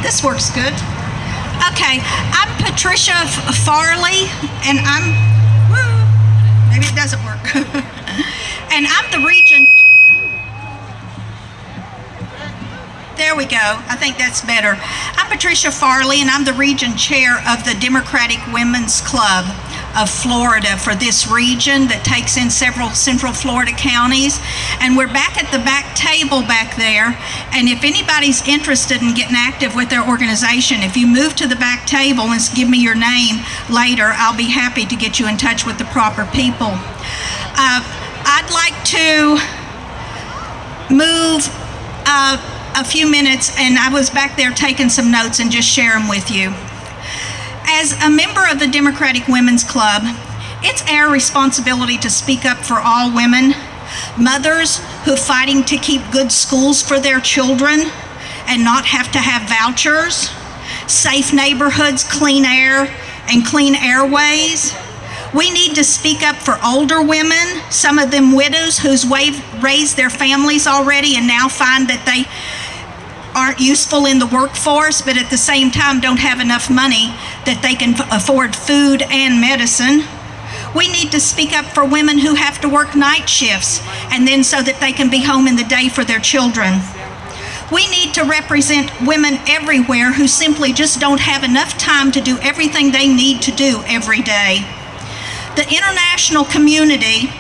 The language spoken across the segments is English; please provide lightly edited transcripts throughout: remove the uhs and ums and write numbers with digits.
This works good. Okay, I'm Patricia Farley, and maybe it doesn't work. And I'm the region. There we go. I think that's better. I'm Patricia Farley, and I'm the region chair of the Democratic Women's Club of Florida for this region that takes in several Central Florida counties. And we're back at the back table back there. And if anybody's interested in getting active with their organization, if you move to the back table and give me your name later, I'll be happy to get you in touch with the proper people. I'd like to move a few minutes, and I was back there taking some notes and just share them with you. As a member of the Democratic Women's Club, it's our responsibility to speak up for all women, mothers who are fighting to keep good schools for their children and not have to have vouchers, safe neighborhoods, clean air, and clean airways. We need to speak up for older women, some of them widows who's raised their families already and now find that they aren't useful in the workforce, but at the same time don't have enough money that they can afford food and medicine. We need to speak up for women who have to work night shifts and then so that they can be home in the day for their children. We need to represent women everywhere who simply just don't have enough time to do everything they need to do every day. The international community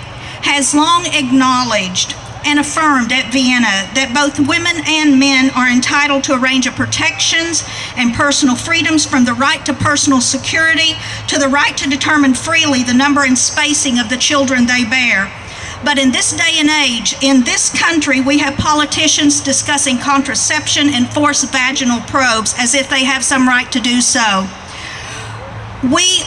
has long acknowledged and affirmed at Vienna that both women and men are entitled to a range of protections and personal freedoms, from the right to personal security to the right to determine freely the number and spacing of the children they bear. But in this day and age, in this country, we have politicians discussing contraception and forced vaginal probes as if they have some right to do so. We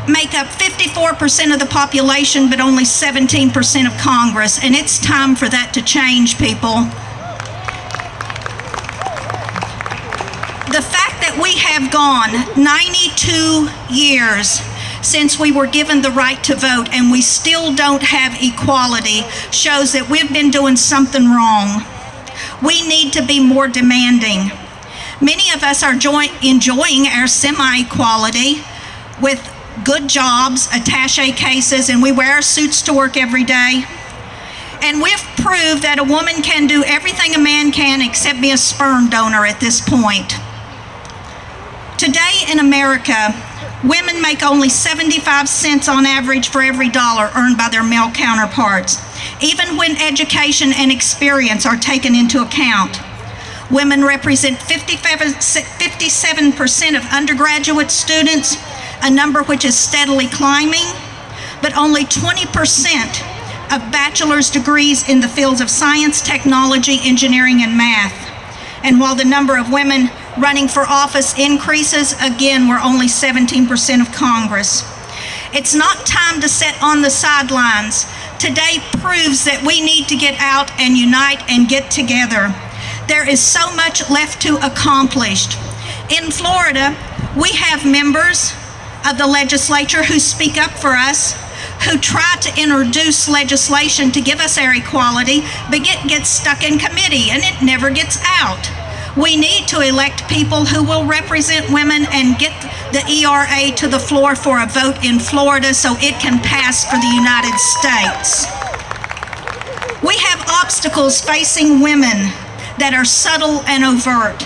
make up 54% of the population, but only 17% of Congress, and it's time for that to change, people. The fact that we have gone 92 years since we were given the right to vote and we still don't have equality shows that we've been doing something wrong. We need to be more demanding. Many of us are enjoying our semi-equality with good jobs, attaché cases, and we wear our suits to work every day. And we've proved that a woman can do everything a man can except be a sperm donor at this point. Today in America, women make only 75 cents on average for every dollar earned by their male counterparts, even when education and experience are taken into account. Women represent 57% of undergraduate students, a number which is steadily climbing, but only 20% of bachelor's degrees in the fields of science, technology, engineering, and math. And while the number of women running for office increases, again, we're only 17% of Congress. It's not time to sit on the sidelines. Today proves that we need to get out and unite and get together. There is so much left to accomplish. In Florida, we have members of the legislature who speak up for us, who try to introduce legislation to give us our equality, but gets stuck in committee and it never gets out. We need to elect people who will represent women and get the ERA to the floor for a vote in Florida so it can pass for the United States. We have obstacles facing women that are subtle and overt.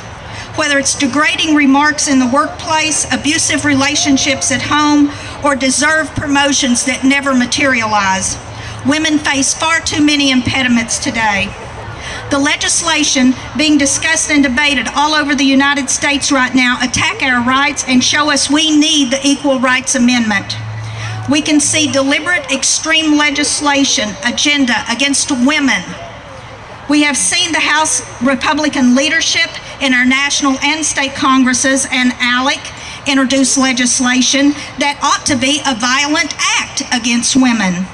Whether it's degrading remarks in the workplace, abusive relationships at home, or deserved promotions that never materialize, women face far too many impediments today. The legislation being discussed and debated all over the United States right now attack our rights and show us we need the Equal Rights Amendment. We can see deliberate extreme legislation agenda against women. We have seen the House Republican leadership in our national and state Congresses and ALEC introduce legislation that ought to be a violent act against women.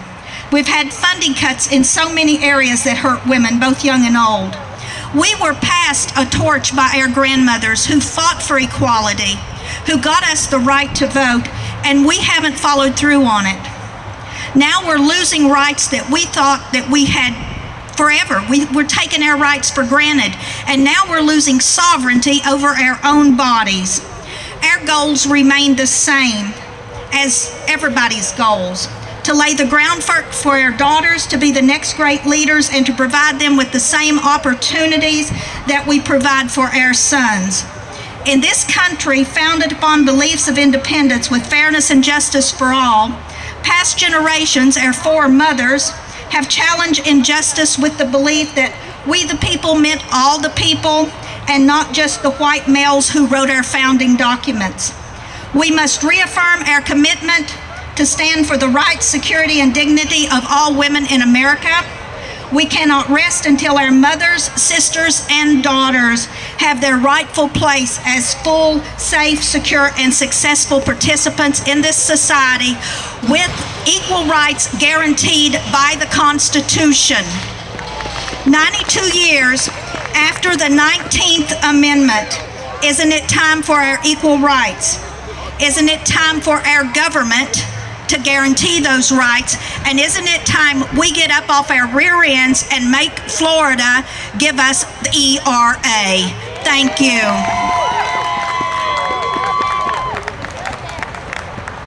We've had funding cuts in so many areas that hurt women, both young and old. We were passed a torch by our grandmothers who fought for equality, who got us the right to vote, and we haven't followed through on it. Now we're losing rights that we thought that we had forever. We're taking our rights for granted, and now we're losing sovereignty over our own bodies. Our goals remain the same as everybody's goals: to lay the groundwork for our daughters to be the next great leaders and to provide them with the same opportunities that we provide for our sons. In this country, founded upon beliefs of independence with fairness and justice for all, past generations, our foremothers, have challenged injustice with the belief that we the people meant all the people and not just the white males who wrote our founding documents. We must reaffirm our commitment to stand for the rights, security, and dignity of all women in America. We cannot rest until our mothers, sisters, and daughters have their rightful place as full, safe, secure, and successful participants in this society with equal rights guaranteed by the Constitution. 92 years after the 19th Amendment, isn't it time for our equal rights? Isn't it time for our government to guarantee those rights? And isn't it time we get up off our rear ends and make Florida give us the ERA? Thank you.